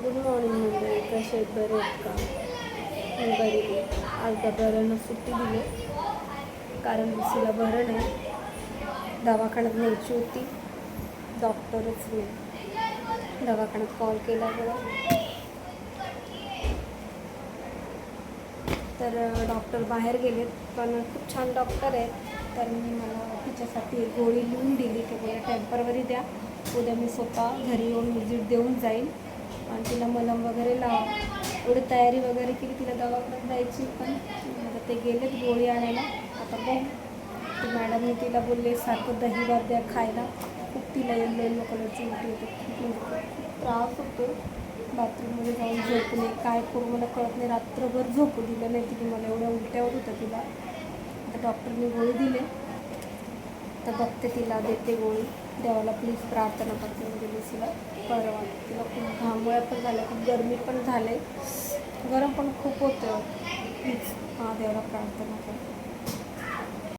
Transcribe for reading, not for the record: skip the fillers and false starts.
Good morning मंडळी, कसे आहेत? बरे आहेत का? मी बरी आहे. आज डब्याला सुट्टी दिली कारण लसीला बरं नाही, दवाखान्यात न्यायची होती. डॉक्टरच नाही. दवाखान्यात कॉल केला बघा, तर डॉक्टर बाहेर गेलेत, पण खूप छान डॉक्टर आहेत. तर मी मला तिच्यासाठी एक गोळी लिहून दिली की मला टेम्परवरी द्या, उद्या मी स्वतः घरी येऊन विजिट देऊन जाईल आणि तिला मलम वगैरे लावा. एवढी तयारी वगैरे केली, तिला दवाखान्यात जायची, पण आता ते गेलेत गोळी आणायला. आता बघ, ते मॅडमने तिला बोलले सारखं दही भात द्या खायला. खूप तिला येलो कलरची उलटी होते, खूप त्रास होतो. बाथरूममध्ये जाऊन झोपणे, काय करू मला कळत नाही. रात्रभर झोपू दिलं नाही तिने मला, एवढ्या उलट्या होत होत्या तिला. आता डॉक्टरने गोळी दिले, तर बघते तिला, देते गोळी. देवाला प्लीज प्रार्थना करते म्हणजे लसीला बरं वाटतं. तिला खूप घामोळ्या पण झाल्या, खूप गरमी पण झाले, गरम पण खूप होतं. प्लीज देवाला प्रार्थना कर.